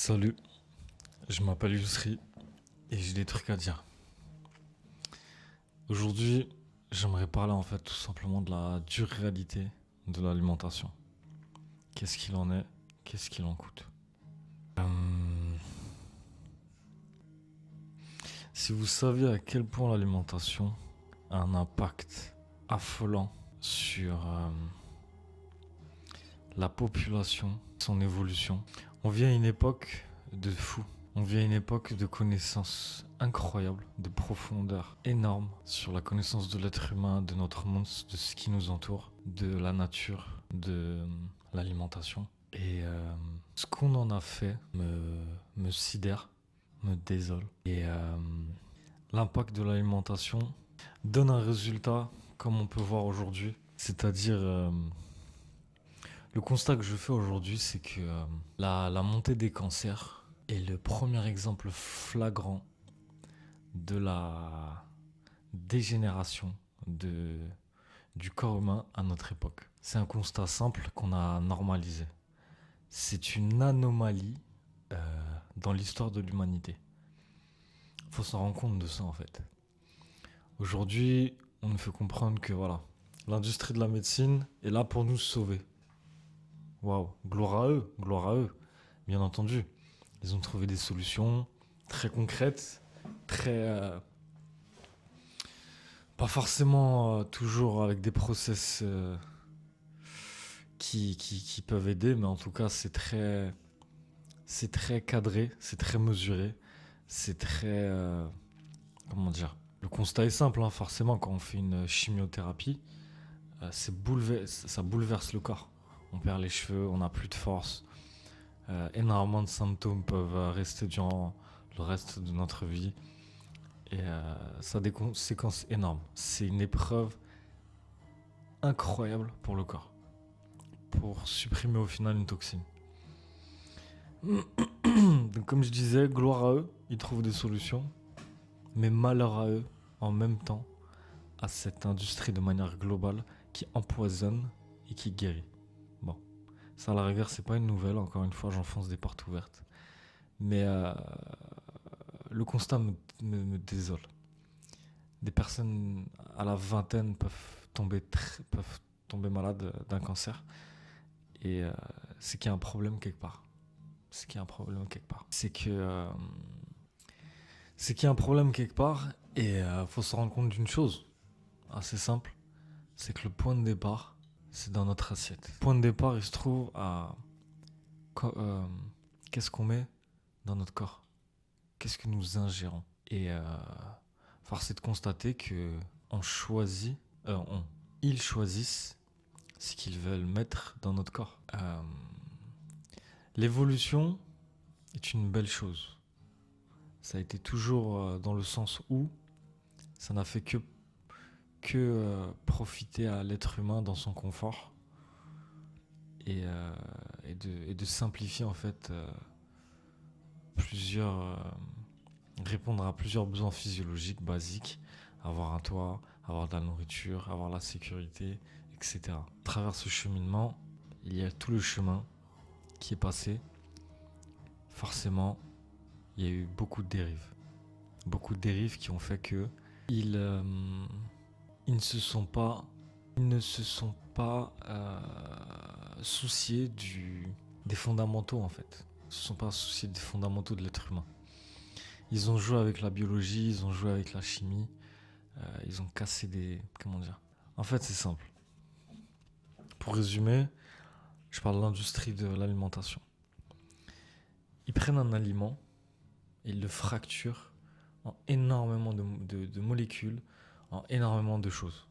Salut, je m'appelle Yousri et j'ai des trucs à dire. Aujourd'hui, j'aimerais parler en fait tout simplement de la dure réalité de l'alimentation. Qu'est-ce qu'il en est? Qu'est-ce qu'il en coûte? Si vous saviez à quel point l'alimentation a un impact affolant sur la population, son évolution, on vit à une époque de fou. On vit à une époque de connaissances incroyables, de profondeur énorme sur la connaissance de l'être humain, de notre monde, de ce qui nous entoure, de la nature, de l'alimentation. Et ce qu'on en a fait me sidère, me désole. Et l'impact de l'alimentation donne un résultat comme on peut voir aujourd'hui. C'est-à-dire, le constat que je fais aujourd'hui, c'est que la montée des cancers est le premier exemple flagrant de la dégénération du corps humain à notre époque. C'est un constat simple qu'on a normalisé. C'est une anomalie dans l'histoire de l'humanité. Il faut s'en rendre compte de ça en fait. Aujourd'hui, on nous fait comprendre que voilà, l'industrie de la médecine est là pour nous sauver. Waouh, gloire à eux, bien entendu. Ils ont trouvé des solutions très concrètes, très pas forcément toujours avec des process qui peuvent aider, mais en tout cas c'est très cadré, c'est très mesuré, c'est très comment dire. Le constat est simple, hein, forcément quand on fait une chimiothérapie, ça bouleverse le corps. On perd les cheveux, on n'a plus de force. Énormément de symptômes peuvent rester durant le reste de notre vie. Et ça a des conséquences énormes. C'est une épreuve incroyable pour le corps. Pour supprimer au final une toxine. Donc comme je disais, gloire à eux, ils trouvent des solutions. Mais malheur à eux, en même temps, à cette industrie de manière globale qui empoisonne et qui guérit. Bon, ça à la rigueur, c'est pas une nouvelle. Encore une fois, j'enfonce des portes ouvertes. Mais le constat me désole. Des personnes à la vingtaine peuvent tomber malades d'un cancer. Et c'est qu'il y a un problème quelque part. C'est qu'il y a un problème quelque part. C'est qu'il y a un problème quelque part. Et faut se rendre compte d'une chose assez simple. C'est que le point de départ, c'est dans notre assiette. Le point de départ, il se trouve à qu'est-ce qu'on met dans notre corps. Qu'est-ce que nous ingérons. Et force est de constater que on choisit, ils choisissent ce qu'ils veulent mettre dans notre corps. L'évolution est une belle chose. Ça a été toujours dans le sens où ça n'a fait que profiter à l'être humain dans son confort et de simplifier en fait répondre à plusieurs besoins physiologiques basiques, avoir un toit, avoir de la nourriture, avoir la sécurité, etc. À travers ce cheminement, il y a tout le chemin qui est passé. Forcément, il y a eu beaucoup de dérives. Beaucoup de dérives qui ont fait que ils ne se sont pas souciés des fondamentaux en fait. Ils ne se sont pas souciés des fondamentaux de l'être humain. Ils ont joué avec la biologie, ils ont joué avec la chimie, ils ont cassé des... Comment dire. En fait, c'est simple. Pour résumer, je parle de l'industrie de l'alimentation. Ils prennent un aliment et ils le fracturent en énormément de molécules, en énormément de choses.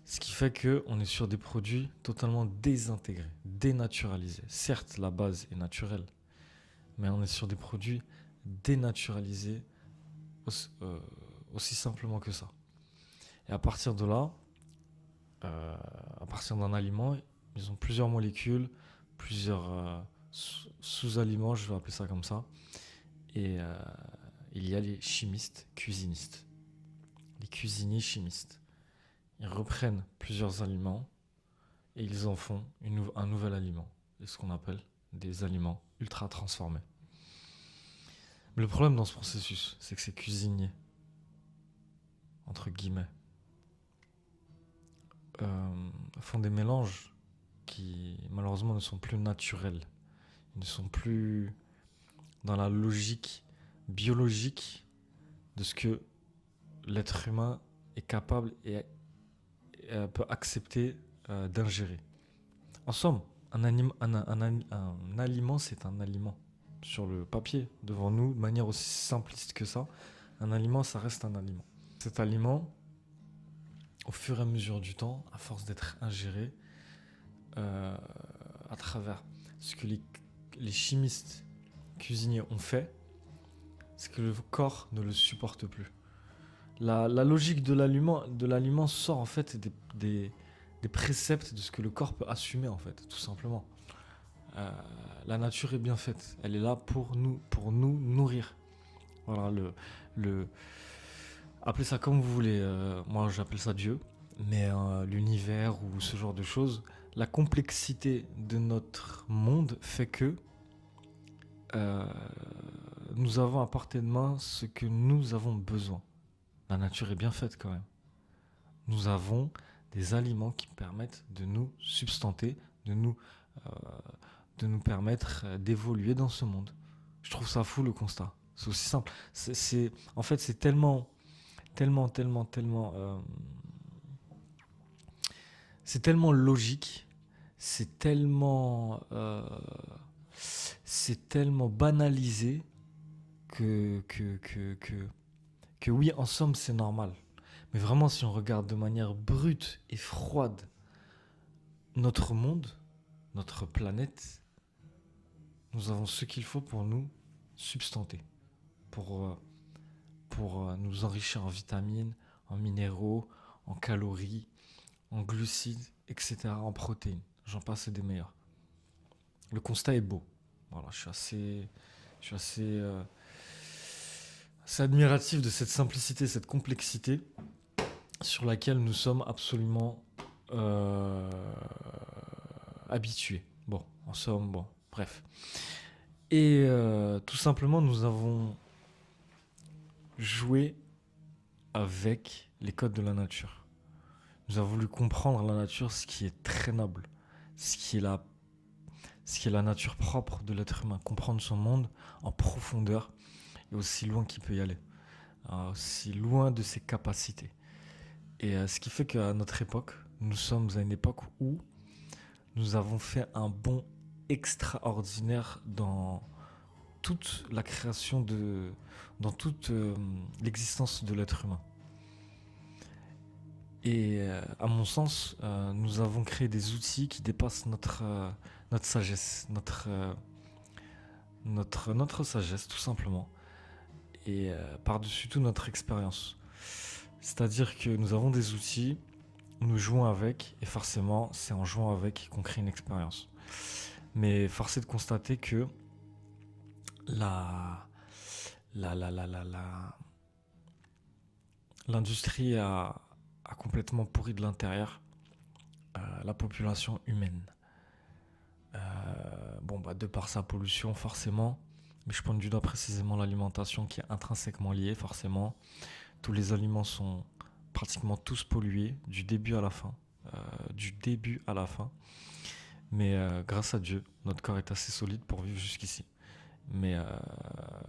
Ce qui fait qu'on est sur des produits totalement désintégrés, dénaturalisés. Certes, la base est naturelle, mais on est sur des produits dénaturalisés aussi simplement que ça. Et à partir de là, à partir d'un aliment, ils ont plusieurs molécules, plusieurs sous-aliments, je vais appeler ça comme ça. Et il y a les chimistes, cuisinistes. Les cuisiniers chimistes. Ils reprennent plusieurs aliments et ils en font un nouvel aliment. C'est ce qu'on appelle des aliments ultra transformés. Mais le problème dans ce processus, c'est que ces cuisiniers, entre guillemets, font des mélanges qui malheureusement ne sont plus naturels. Ils ne sont plus dans la logique biologique de ce que l'être humain est capable et peut accepter d'ingérer. En somme, un aliment, c'est un aliment. Sur le papier, devant nous, de manière aussi simpliste que ça, un aliment, ça reste un aliment. Cet aliment, au fur et à mesure du temps, à force d'être ingéré, à travers ce que les chimistes cuisiniers ont fait, c'est que le corps ne le supporte plus. La logique de l'aliment sort en fait des préceptes de ce que le corps peut assumer en fait, tout simplement. La nature est bien faite, elle est là pour nous nourrir. Voilà, appelez ça comme vous voulez, moi j'appelle ça Dieu, mais l'univers ou ce genre de choses, la complexité de notre monde fait que nous avons à portée de main ce que nous avons besoin. La nature est bien faite quand même. Nous avons des aliments qui permettent de nous substanter, de nous permettre d'évoluer dans ce monde. Je trouve ça fou le constat. C'est aussi simple. En fait, c'est tellement, c'est tellement logique, c'est tellement banalisé que oui, en somme, c'est normal. Mais vraiment, si on regarde de manière brute et froide notre monde, notre planète, nous avons ce qu'il faut pour nous substanter, pour nous enrichir en vitamines, en minéraux, en calories, en glucides, etc., en protéines. J'en passe et des meilleurs. Le constat est beau. Voilà, je suis assez admiratif de cette simplicité, cette complexité sur laquelle nous sommes absolument habitués. Bon, en somme, bon, bref. Et tout simplement, nous avons joué avec les codes de la nature. Nous avons voulu comprendre la nature, ce qui est très noble, ce qui est la nature propre de l'être humain, comprendre son monde en profondeur et aussi loin qu'il peut y aller, aussi loin de ses capacités. Et ce qui fait qu'à notre époque, nous sommes à une époque où nous avons fait un bond extraordinaire dans toute la création dans toute l'existence de l'être humain. Et à mon sens, nous avons créé des outils qui dépassent notre sagesse, notre sagesse tout simplement, et par-dessus tout notre expérience. C'est-à-dire que nous avons des outils, nous jouons avec, et forcément c'est en jouant avec qu'on crée une expérience. Mais force est de constater que l'industrie a complètement pourri de l'intérieur la population humaine. De par sa pollution forcément, mais je pointe du doigt précisément l'alimentation qui est intrinsèquement liée forcément. Tous les aliments sont pratiquement tous pollués du début à la fin. Mais grâce à Dieu, notre corps est assez solide pour vivre jusqu'ici. Mais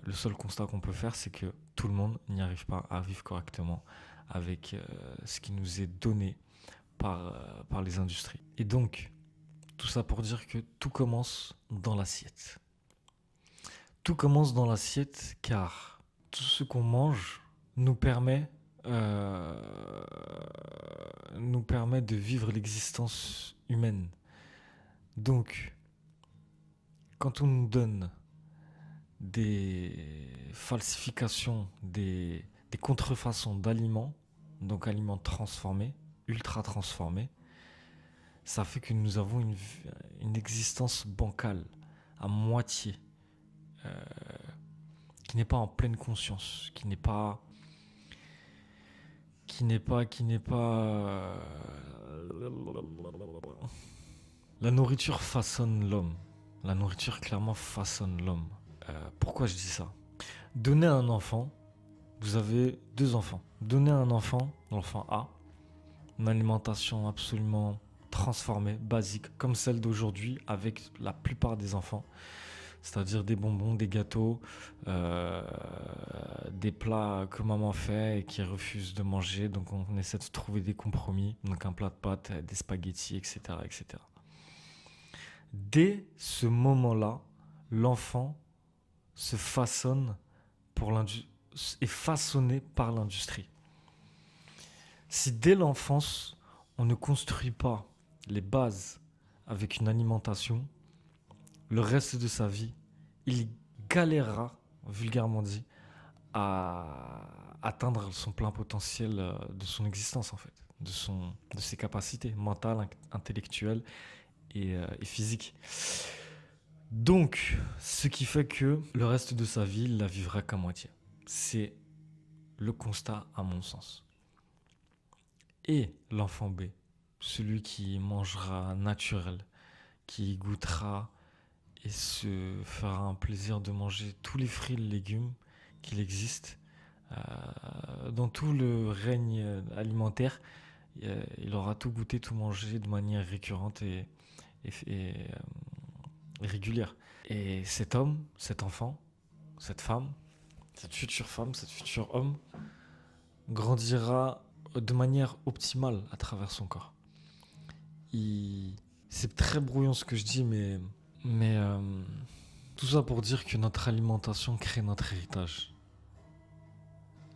le seul constat qu'on peut faire, c'est que tout le monde n'y arrive pas à vivre correctement avec ce qui nous est donné par les industries. Et donc, tout ça pour dire que tout commence dans l'assiette. Tout commence dans l'assiette car tout ce qu'on mange nous permet de vivre l'existence humaine. Donc, quand on nous donne des falsifications, des contrefaçons d'aliments, donc aliments transformés, ultra transformés, ça fait que nous avons une existence bancale, à moitié, qui n'est pas en pleine conscience, qui n'est pas la nourriture façonne l'homme. La nourriture clairement façonne l'homme. Pourquoi je dis ça ? Donnez à un enfant, vous avez 2 enfants. Donnez à un enfant, l'enfant A, une alimentation absolument transformée, basique, comme celle d'aujourd'hui avec la plupart des enfants. C'est-à-dire des bonbons, des gâteaux, euh, des plats que maman fait et qui refuse de manger. Donc on essaie de trouver des compromis. Donc un plat de pâtes, des spaghettis, etc., etc. Dès ce moment-là, l'enfant se façonne est façonné par l'industrie. Si dès l'enfance, on ne construit pas les bases avec une alimentation, le reste de sa vie, il galérera, vulgairement dit, à atteindre son plein potentiel de son existence en fait, de ses capacités mentales, intellectuelles et physiques. Donc, ce qui fait que le reste de sa vie, il la vivra qu'à moitié. C'est le constat à mon sens. Et l'enfant B, celui qui mangera naturel, qui goûtera et se fera un plaisir de manger tous les fruits et légumes qu'il existe dans tout le règne alimentaire. Il aura tout goûté, tout mangé de manière récurrente et régulière. Et cet homme, cet enfant, cette femme, cette future femme, cet futur homme grandira de manière optimale à travers son corps. C'est très brouillon ce que je dis, mais tout ça pour dire que notre alimentation crée notre héritage.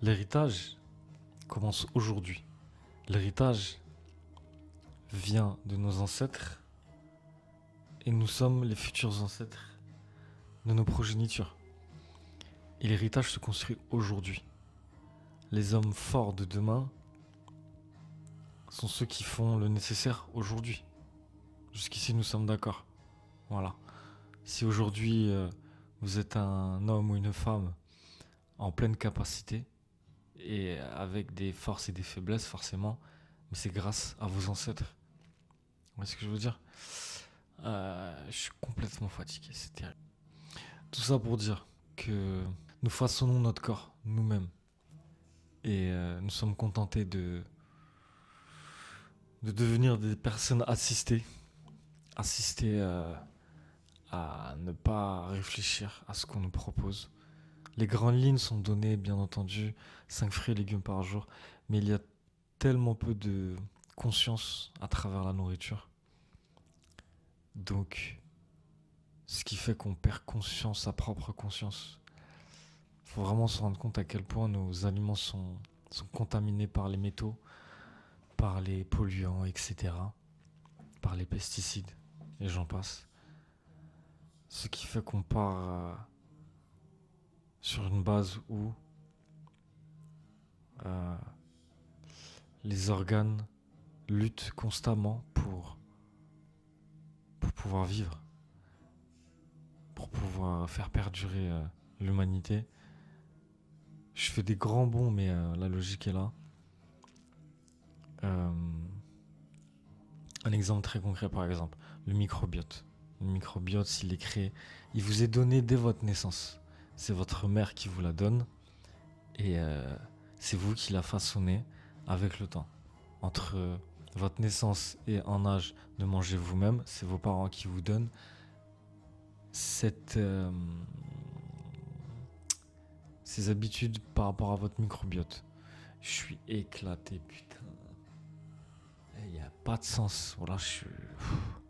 L'héritage commence aujourd'hui. L'héritage vient de nos ancêtres et nous sommes les futurs ancêtres de nos progénitures. Et l'héritage se construit aujourd'hui. Les hommes forts de demain sont ceux qui font le nécessaire aujourd'hui. Jusqu'ici, nous sommes d'accord. Voilà. Si aujourd'hui, vous êtes un homme ou une femme en pleine capacité et avec des forces et des faiblesses, forcément, mais c'est grâce à vos ancêtres. Vous voyez ce que je veux dire ? Je suis complètement fatigué, c'est terrible. Tout ça pour dire que nous façonnons notre corps nous-mêmes et nous sommes contentés de devenir des personnes assistées à ne pas réfléchir à ce qu'on nous propose. Les grandes lignes sont données, bien entendu, 5 fruits et légumes par jour, mais il y a tellement peu de conscience à travers la nourriture. Donc, ce qui fait qu'on perd conscience, sa propre conscience. Il faut vraiment se rendre compte à quel point nos aliments sont contaminés par les métaux, par les polluants, etc., par les pesticides, et j'en passe. Ce qui fait qu'on part sur une base où les organes luttent constamment pour pouvoir vivre, pour pouvoir faire perdurer l'humanité. Je fais des grands bonds, mais la logique est là. Un exemple très concret, par exemple, le microbiote. Le microbiote, s'il est créé, il vous est donné dès votre naissance. C'est votre mère qui vous la donne et c'est vous qui la façonnez avec le temps. Entre votre naissance et en âge de manger vous-même, c'est vos parents qui vous donnent ces habitudes par rapport à votre microbiote. Je suis éclaté, putain. Il n'y a pas de sens. Voilà, je suis...